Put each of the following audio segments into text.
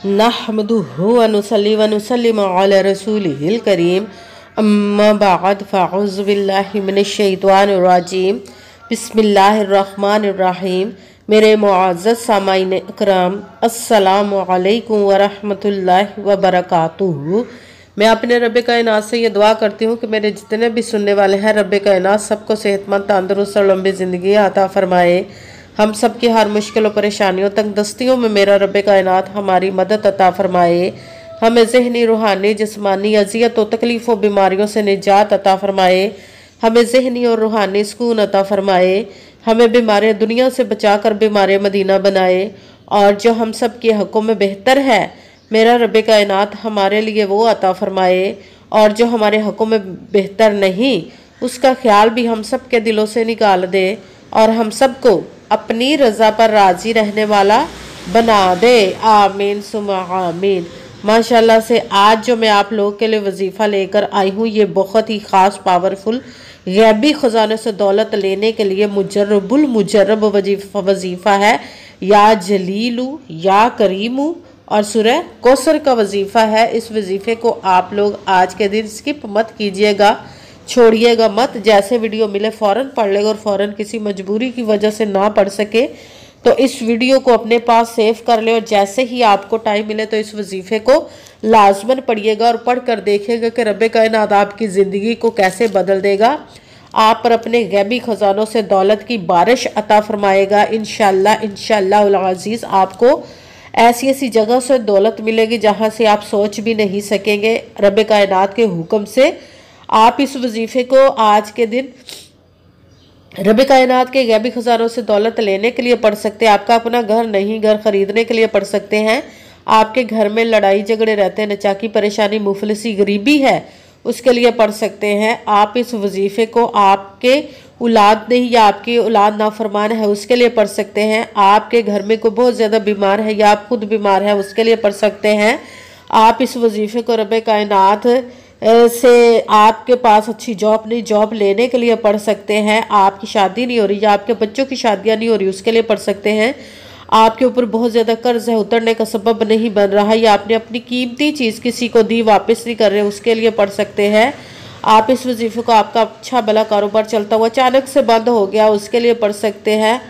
नहमदुहु व नुसल्ली व नुसल्लिमु अला रसूलिहिल करीम अम्मा बाद फ़अऊज़ु बिल्लाहि मिनश शैतानिर रजीम बिस्मिल्लाहिर रहमानिर रहीम। मेरे मुअज़्ज़ज़ सामाईन इकराम, अस्सलामु अलैकुम व रहमतुल्लाहि व बरकातुहू। मैं अपने रब कायनात से ये दुआ करती हूँ कि मेरे जितने भी सुनने वाले हैं, रब कायनात सबको सेहतमंद, तंदुरुस्त और लंबी ज़िंदगी अता फरमाए। हम सब की हर मुश्किल और परेशानियों तक दस्तियों में मेरा रब कायनात हमारी मदद अता फरमाए। हमें ज़हनी, रूहानी, जिस्मानी अज़ियत और तकलीफ़ और बीमारियों से निजात अता फरमाए। हमें ज़हनी और रूहानी सुकून अता फरमाए। हमें बीमारियाँ दुनिया से बचा कर बीमारियाँ मदीना बनाए। और जो हम सब के हक़ों में बेहतर है, मेरा रब कायनात हमारे लिए वो अता फरमाए। और जो हमारे हक़ों में बेहतर नहीं, उसका ख्याल भी हम सब के दिलों से निकाल दे और हम सबको अपनी रज़ा पर राज़ी रहने वाला बना दे। आमीन सुम्मा आमीन। माशाल्लाह से आज जो मैं आप लोगों के लिए वजीफ़ा लेकर आई हूँ, ये बहुत ही ख़ास, पावरफुल, गैबी ख़जाने से दौलत लेने के लिए मुजर्रबुल मुजर्रब वजीफ़ा है। या जलीलू या करीमू और सूरह कौसर का वजीफ़ा है। इस वजीफ़े को आप लोग आज के दिन स्किप मत कीजिएगा, छोड़िएगा मत। जैसे वीडियो मिले फ़ौरन पढ़ लेगा और फ़ौरन किसी मजबूरी की वजह से ना पढ़ सके तो इस वीडियो को अपने पास सेव कर ले और जैसे ही आपको टाइम मिले तो इस वजीफ़े को लाजमन पढ़िएगा और पढ़ कर देखिएगा कि रब कायनात आपकी ज़िंदगी को कैसे बदल देगा। आप पर अपने गैबी ख़जानों से दौलत की बारिश अता फरमाएगा। इंशाअल्लाह इंशाअल्लाह अज़ीज़ आपको ऐसी ऐसी जगह से दौलत मिलेगी जहाँ से आप सोच भी नहीं सकेंगे। रब कायनात के हुक्म से आप इस वजीफ़े को आज के दिन रब कायनात के गैबी खजानों से दौलत लेने के लिए पढ़ सकते हैं। आपका अपना घर नहीं, घर खरीदने के लिए पढ़ सकते हैं। आपके घर में लड़ाई झगड़े रहते हैं, नचाकी परेशानी, मुफलिसी, गरीबी है, उसके लिए पढ़ सकते हैं। आप इस वजीफ़े को आपके औलाद नहीं या आपकी औलाद नाफरमान है उसके लिए पढ़ सकते हैं। आपके घर में कोई बहुत ज़्यादा बीमार है या आप खुद बीमार है उसके लिए पढ़ सकते हैं। आप इस वजीफ़े को रब कायनात से आपके पास अच्छी जॉब नहीं, जॉब लेने के लिए पढ़ सकते हैं। आपकी शादी नहीं हो रही या आपके बच्चों की शादियां नहीं हो रही उसके लिए पढ़ सकते हैं। आपके ऊपर बहुत ज़्यादा कर्ज है, उतरने का सबब नहीं बन रहा या आपने अपनी कीमती चीज़ किसी को दी, वापस नहीं कर रहे, उसके लिए पढ़ सकते हैं। आप इस वजीफ़े को आपका अच्छा भला कारोबार चलता हुआ अचानक से बंद हो गया उसके लिए पढ़ सकते हैं।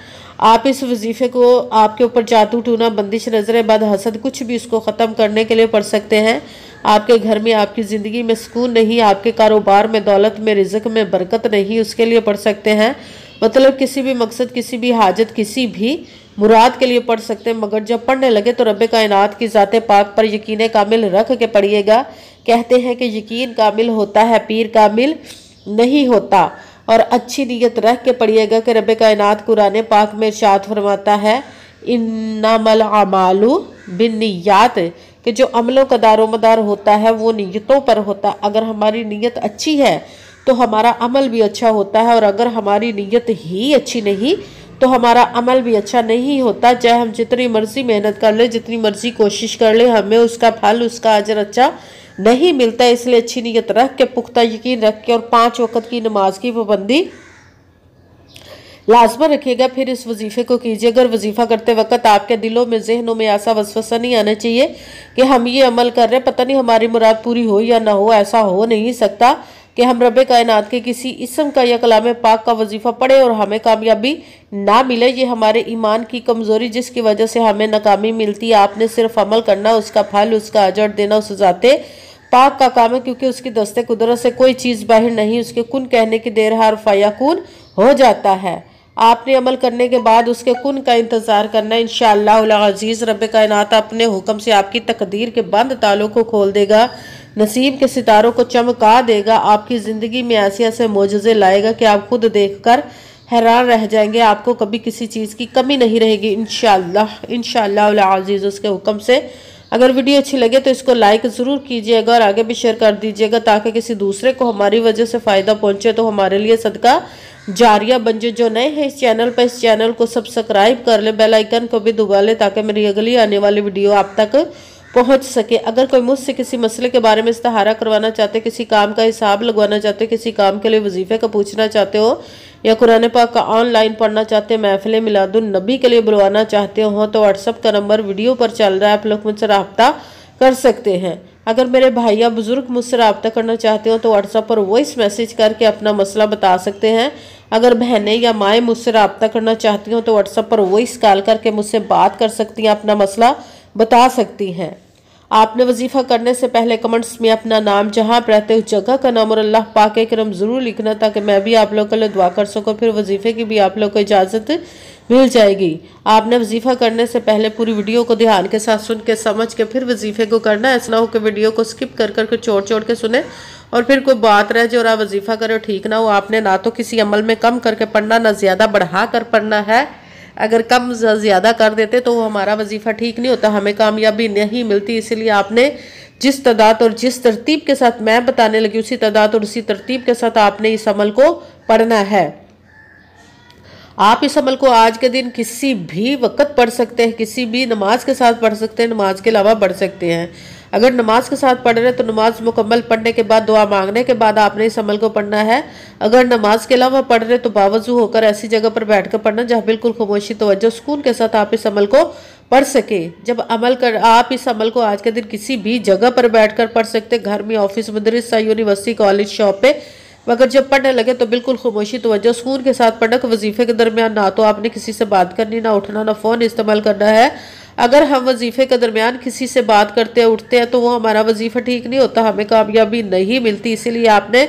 आप इस वजीफ़े को आपके ऊपर जादू टूना, बंदिश, नजर बद, हसद, कुछ भी उसको ख़त्म करने के लिए पढ़ सकते हैं। आपके घर में, आपकी ज़िंदगी में सुकून नहीं, आपके कारोबार में, दौलत में, रिज़्क़ में बरकत नहीं, उसके लिए पढ़ सकते हैं। मतलब किसी भी मकसद, किसी भी हाजत, किसी भी मुराद के लिए पढ़ सकते हैं। मगर जब पढ़ने लगे तो रब कायनात की ज़ात पाक पर यकीन कामिल रख के पढ़िएगा। कहते हैं कि यकीन कामिल होता है, पीर कामिल नहीं होता। और अच्छी नीयत रख के पढ़िएगा कि रब कायनात कुरान पाक में इरशाद फरमाता है, इन्नमल अमालु बिन्नियात, कि जो अमलों का दारोमदार होता है वो नीयतों पर होता है। अगर हमारी नीयत अच्छी है तो हमारा अमल भी अच्छा होता है, और अगर हमारी नीयत ही अच्छी नहीं तो हमारा अमल भी अच्छा नहीं होता। चाहे हम जितनी मर्जी मेहनत कर ले, जितनी मर्जी कोशिश कर ले, हमें उसका फल, उसका अजर अच्छा नहीं मिलता। इसलिए अच्छी नीयत रख के, पुख्ता यकीन रख के और 5 वक़्त की नमाज की पाबंदी लाजमा रखिएगा। फिर इस वजीफ़े को कीजिए। अगर वजीफ़ा करते वक्त आपके दिलों में, जहनों में ऐसा वसवसा नहीं आना चाहिए कि हम ये अमल कर रहे हैं, पता नहीं हमारी मुराद पूरी हो या ना हो। ऐसा हो नहीं सकता कि हम रब कायनात के किसी इस्म का या कलाम पाक का वजीफ़ा पढ़े और हमें कामयाबी ना मिले। ये हमारे ईमान की कमज़ोरी जिसकी वजह से हमें नाकामी मिलती है। आपने सिर्फ अमल करना, उसका फल, उसका अजर देना उस ज़ाते पाक का काम है, क्योंकि उसकी दस्ते कुदरत से कोई चीज़ बाहर नहीं। उसके कुन कहने की देर हर फ़याकुन हो जाता है। आपने अमल करने के बाद उसके कुन का इंतज़ार करना। इंशाअल्लाह अज़ीज़ रब कायनात अपने हुक्म से आपकी तकदीर के बंद तालों को खोल देगा, नसीब के सितारों को चमका देगा, आपकी ज़िंदगी में ऐसे ऐसे मोजज़े लाएगा कि आप खुद देखकर हैरान रह जाएंगे। आपको कभी किसी चीज़ की कमी नहीं रहेगी इंशाअल्लाह अज़ीज़ उसके हुक्म से। अगर वीडियो अच्छी लगे तो इसको लाइक ज़रूर कीजिएगा और आगे भी शेयर कर दीजिएगा ताकि किसी दूसरे को हमारी वजह से फ़ायदा पहुँचे तो हमारे लिए सदका जारिया बन जाए। जो नए हैं इस चैनल पर, इस चैनल को सब्सक्राइब कर ले, बेल आइकन को भी दबा ले ताकि मेरी अगली आने वाली वीडियो आप तक पहुंच सके। अगर कोई मुझसे किसी मसले के बारे में इस्तिहारा करवाना चाहते, किसी काम का हिसाब लगवाना चाहते, किसी काम के लिए वजीफे का पूछना चाहते हो या कुरान पाक का ऑनलाइन पढ़ना चाहते हैं, महफिल मिलादुन नबी के लिए बुलवाना चाहते हो तो व्हाट्सअप का नंबर वीडियो पर चल रहा है, आप लोग मुझसे रब्ता कर सकते हैं। अगर मेरे भाई या बुजुर्ग मुझसे रब्ता करना चाहते हो तो व्हाट्सएप पर वॉइस मैसेज करके अपना मसला बता सकते हैं। अगर बहनें या माएँ मुझसे रब्ता करना चाहती हो तो व्हाट्सएप पर वॉइस कॉल करके मुझसे बात कर सकती हैं, अपना मसला बता सकती हैं। आपने वजीफ़ा करने से पहले कमेंट्स में अपना नाम, जहाँ आप रहते हो जगह का नाम और अल्लाह पाक के करम ज़रूर लिखना, ताकि मैं भी आप लोगों के लिए दुआ कर सकूँ। फिर वजीफ़े की भी आप लोग को इजाज़त मिल जाएगी। आपने वजीफ़ा करने से पहले पूरी वीडियो को ध्यान के साथ सुन के समझ के फिर वजीफ़े को करना है। ऐसा ना हो कि वीडियो को स्किप कर करके छोड़ के सुने और फिर कोई बात रह जाए और आप वजीफ़ा करो ठीक ना हो। आपने ना तो किसी अमल में कम करके पढ़ना, ना ज़्यादा बढ़ा कर पढ़ना है। अगर कम ज़्यादा कर देते तो हमारा वजीफ़ा ठीक नहीं होता, हमें कामयाबी नहीं मिलती। इसलिए आपने जिस तादाद और जिस तरतीब के साथ मैं बताने लगी उसी तादाद और उसी तरतीब के साथ आपने इस अमल को पढ़ना है। आप इस अमल को आज के दिन किसी भी वक्त पढ़ सकते हैं, किसी भी नमाज के साथ पढ़ सकते हैं, नमाज के अलावा पढ़ सकते हैं। अगर नमाज के साथ पढ़ रहे हैं तो नमाज मुकम्मल पढ़ने के बाद, दुआ मांगने के बाद आपने इस अमल को पढ़ना है। अगर नमाज के अलावा पढ़ रहे तो बावजू होकर ऐसी जगह पर बैठ कर पढ़ना जहाँ बिल्कुल खामोशी, तवज्जो, सुकून के साथ आप इस अमल को पढ़ सके। जब अमल कर आप इस अमल को आज के दिन किसी भी जगह पर बैठ कर पढ़ सकते, घर में, ऑफिस, मदरसा, यूनिवर्सिटी, कॉलेज, शॉप पे, मगर जब पढ़ने लगे तो बिल्कुल खामोशी, तवज्जो, सुकून के साथ पढ़ना। वजीफे के दरमियान ना तो आपने किसी से बात करनी, ना उठना, ना फ़ोन इस्तेमाल करना है। अगर हम वजीफे के दरमियान किसी से बात करते हैं, उठते हैं तो वो हमारा वजीफा ठीक नहीं होता, हमें कामयाबी नहीं मिलती। इसीलिए आपने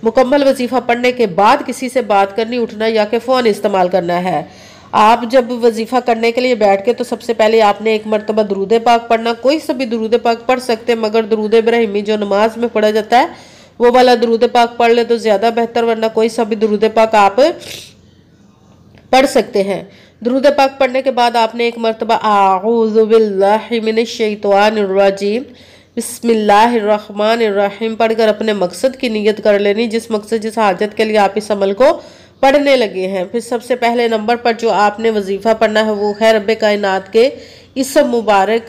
मुकम्मल वजीफा पढ़ने के बाद किसी से बात करनी, उठना या कि फ़ोन इस्तेमाल करना है। आप जब वजीफा करने के लिए बैठ के तो सबसे पहले आपने एक मरतबा दुरूद पाक पढ़ना। कोई सा भी दुरूद पाक पढ़ सकते हैं, मगर दुरूद इब्राहिमी जो नमाज में पढ़ा जाता है वो वाला दुरूद पाक पढ़ ले तो ज़्यादा बेहतर, वरना कोई सा भी दुरूद पाक आप पढ़ सकते हैं। दुरूद पाक पढ़ने के बाद आपने एक मरतबा आऊज़ु बिल्लाहि मिनश शैतानिर रजीम बिस्मिल्लाहिर्रहमानिर्रहीम पढ़कर अपने मकसद की नीयत कर लेनी, जिस मकसद, जिस हाजत के लिए आप इस अमल को पढ़ने लगे हैं। फिर सबसे पहले नंबर पर जो आपने वजीफ़ा पढ़ना है वो है रब्बे कायनात के इसम मुबारक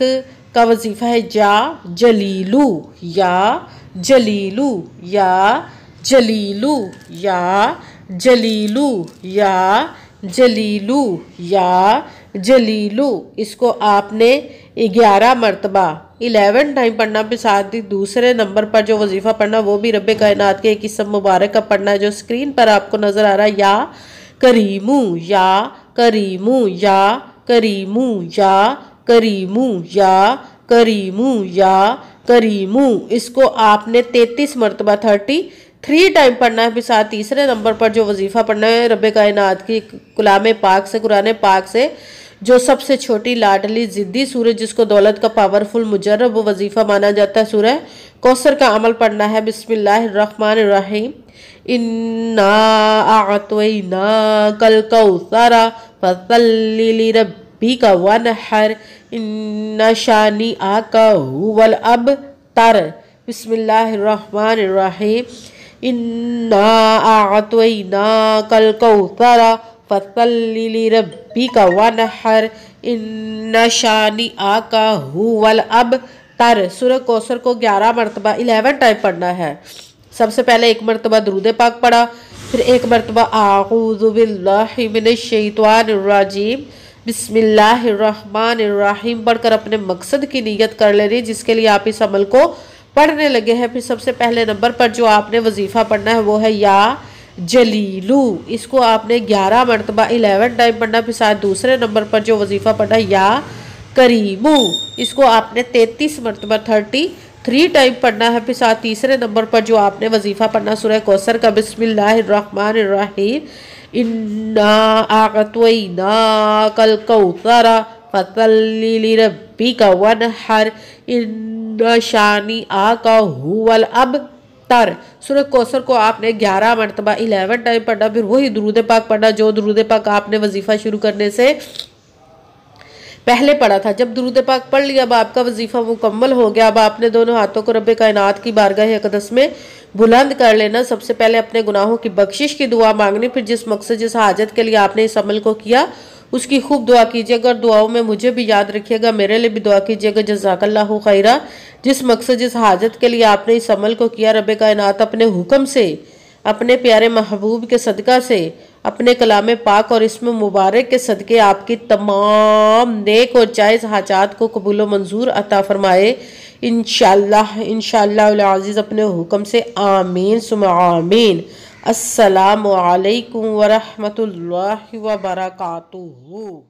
का वजीफ़ा है, या जलीलू, या जलीलू, या जलीलू, या जलीलू, या जलीलू, या जलीलू। इसको आपने 11 मरतबा 11 टाइम पढ़ना। फिर साथ ही दूसरे नंबर पर जो वजीफ़ा पढ़ना वो भी रब्बे कायनात के एक इसम मुबारक का पढ़ना है, जो स्क्रीन पर आपको नज़र आ रहा है, या करीमू, या करीमू, या करीमू, या करीमू, या करीमू, या करीमू। इसको आपने 33 मरतबा 33 टाइम पढ़ना है। फिर साथ तीसरे नंबर पर जो वजीफ़ा पढ़ना है रब्बे कायनात की कलाम पाक से, कुरान पाक से, जो सबसे छोटी लाडली ज़िद्दी सूरज, जिसको दौलत का पावरफुल मुजर्रब वो वजीफ़ा माना जाता है, सूरह कौसर का अमल पढ़ना है। बिस्मिल्लाहिर्रहमानिर्रहीम इन्ना अअतैना कल कौसरा फसल्लि लिरब्बिका वनहर इन्ना शानी आका हुवल अबतर। बिस्मिल्लाहिर्रहमानिर्रहीम इन्ना अअतैना कल कौसरा फसल्लि लिरब्बिका वनहर इन्ना शानी आका हुवल अबतर। सूरह कौसर को 11 मरतबा 11 टाइम पढ़ना है। सबसे पहले एक मरतबा दुरूद पाक पढ़ा, फिर एक मरतबा आऊज़ु बिल्लाहि मिनश शैतानिर रजीम बिस्मिल्लाहिर्रहमानिर्रहीम पढ़कर अपने मकसद की नीयत कर लेनी, जिसके लिए आप इस अमल को पढ़ने लगे हैं। फिर सबसे पहले नंबर पर जो आपने वजीफ़ा पढ़ना है वो है या जलीलू। इसको आपने 11 मरतबा 11 टाइम पढ़ना। फिर साथ दूसरे नंबर पर जो वजीफ़ा पढ़ना है या करीमू, इसको आपने 33 मरतबा 33 टाइम पढ़ना है। फिर साथ तीसरे नंबर पर जो आपने वजीफ़ा पढ़ना सूरह कौसर का बिस्मिल्लाहिर्रहमानिर्रहीम इन्ना अअतैना कल कौसरा फसल्लि लिरब्बिका वनहर इन्ना शानी आका हुवल अबतर। सूरह कौसर को आपने 11 मरतबा 11 टाइम पढ़ना। फिर वही दुरूद पाक पढ़ना जो दुरूद पाक आपने वजीफ़ा शुरू करने से पहले पढ़ा था। जब दुरूद पाक पढ़ लिया, अब आपका वजीफ़ा मुकम्मल हो गया। अब आपने दोनों हाथों को रब्बे कायनात की बारगाह अक़दस में बुलंद कर लेना। सबसे पहले अपने गुनाहों की बख्शिश की दुआ मांगनी। फिर जिस मकसद, जिस हाजत के लिए आपने इस अमल को किया उसकी खूब दुआ कीजिएगा। और दुआओं में मुझे भी याद रखिएगा, मेरे लिए भी दुआ कीजिएगा। जज़ाकल्लाहु खैरा। जिस मकसद, जिस हाजत के लिए आपने इस अमल को किया, रब्बे कायनात अपने हुक्म से अपने प्यारे महबूब के सदका से, अपने कलाम पाक और इसमें मुबारक के सदके आपकी तमाम नेक और जायज़ हाजात को कबूल व मंजूर अता फरमाए। इंशाअल्लाह इंशाअल्लाह अज़ीज़ अपने हुक्म से, आमीन सुम्मा आमीन। अस्सलामु अलैकुम व रहमतुल्लाहि व बरकातुहू।